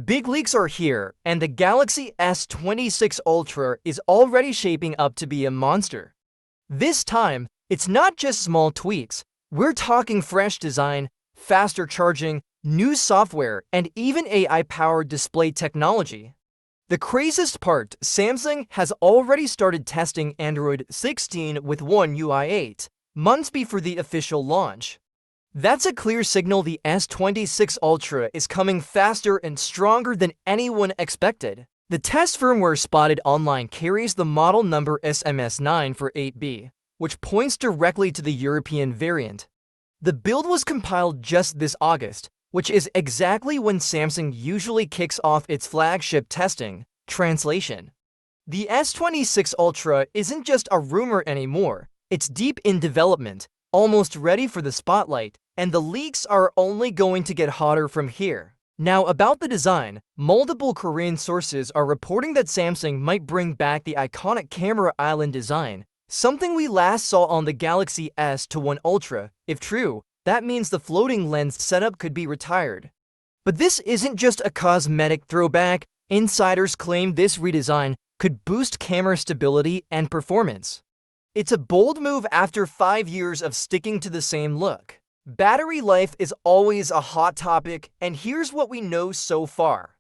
Big leaks are here, and the Galaxy S26 Ultra is already shaping up to be a monster. This time, it's not just small tweaks. We're talking fresh design, faster charging, new software, and even AI-powered display technology. The craziest part, Samsung has already started testing Android 16 with One UI 8, months before the official launch. That's a clear signal the S26 Ultra is coming faster and stronger than anyone expected. The test firmware spotted online carries the model number SMS9 for 8B, which points directly to the European variant. The build was compiled just this August, which is exactly when Samsung usually kicks off its flagship testing. Translation: the S26 Ultra isn't just a rumor anymore, it's deep in development, almost ready for the spotlight, and the leaks are only going to get hotter from here. Now, about the design, multiple Korean sources are reporting that Samsung might bring back the iconic camera island design, something we last saw on the Galaxy S26 Ultra. If true, that means the floating lens setup could be retired. But this isn't just a cosmetic throwback. Insiders claim this redesign could boost camera stability and performance. It's a bold move after 5 years of sticking to the same look. Battery life is always a hot topic, and here's what we know so far.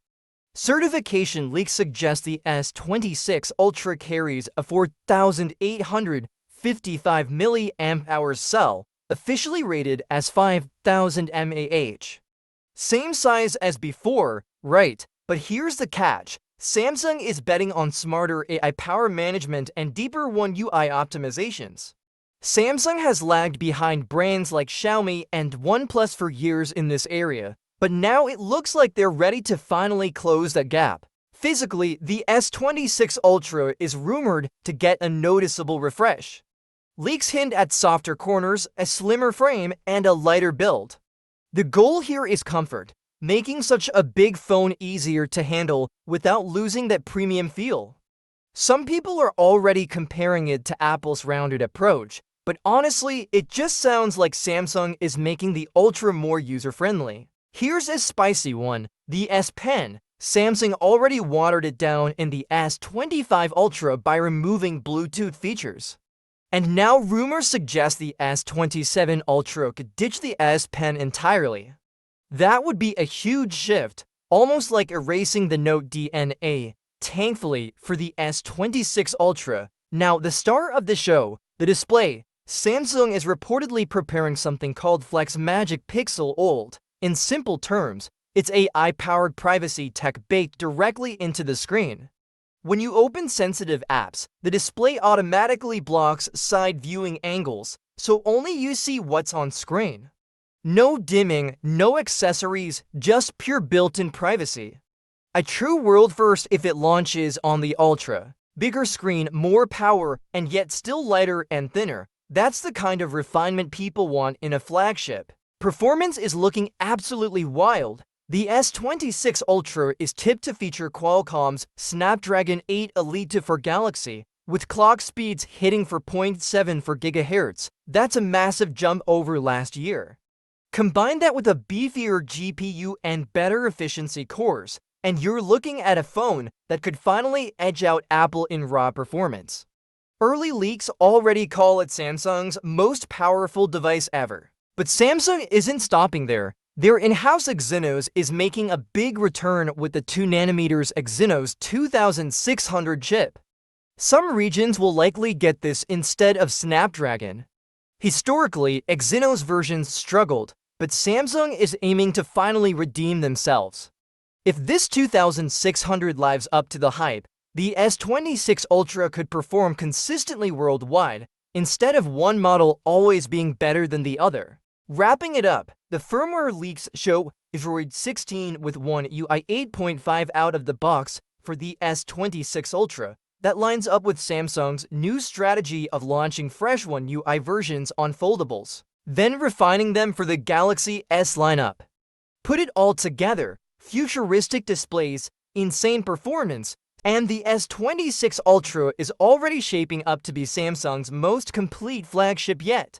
Certification leaks suggest the S26 Ultra carries a 4,855 mAh cell, officially rated as 5,000 mAh. Same size as before, right? But here's the catch. Samsung is betting on smarter AI power management and deeper One UI optimizations. Samsung has lagged behind brands like Xiaomi and OnePlus for years in this area, but now it looks like they're ready to finally close that gap. Physically, the S26 Ultra is rumored to get a noticeable refresh. Leaks hint at softer corners, a slimmer frame, and a lighter build. The goal here is comfort, making such a big phone easier to handle without losing that premium feel. Some people are already comparing it to Apple's rounded approach, but honestly, it just sounds like Samsung is making the Ultra more user-friendly. Here's a spicy one: the S Pen. Samsung already watered it down in the S25 Ultra by removing Bluetooth features. And now rumors suggest the S27 Ultra could ditch the S Pen entirely. That would be a huge shift, almost like erasing the Note DNA. Thankfully, for the S26 Ultra, now the star of the show, the display, Samsung is reportedly preparing something called Flex Magic Pixel OLED. In simple terms, it's AI-powered privacy tech baked directly into the screen. When you open sensitive apps, the display automatically blocks side viewing angles, so only you see what's on screen. No dimming, no accessories, just pure built-in privacy. A true world first if it launches on the Ultra. Bigger screen, more power, and yet still lighter and thinner. That's the kind of refinement people want in a flagship. Performance is looking absolutely wild. The S26 Ultra is tipped to feature Qualcomm's Snapdragon 8 Elite for Galaxy, with clock speeds hitting 4.74 GHz. That's a massive jump over last year. Combine that with a beefier GPU and better efficiency cores, and you're looking at a phone that could finally edge out Apple in raw performance. Early leaks already call it Samsung's most powerful device ever. But Samsung isn't stopping there. Their in-house Exynos is making a big return with the 2nm Exynos 2600 chip. Some regions will likely get this instead of Snapdragon. Historically, Exynos versions struggled, but Samsung is aiming to finally redeem themselves. If this 2600 lives up to the hype, the S26 Ultra could perform consistently worldwide, instead of one model always being better than the other. Wrapping it up, the firmware leaks show Android 16 with One UI 8.5 out of the box for the S26 Ultra. That lines up with Samsung's new strategy of launching fresh One UI versions on foldables, then refining them for the Galaxy S lineup. Put it all together, futuristic displays, insane performance, and the S26 Ultra is already shaping up to be Samsung's most complete flagship yet.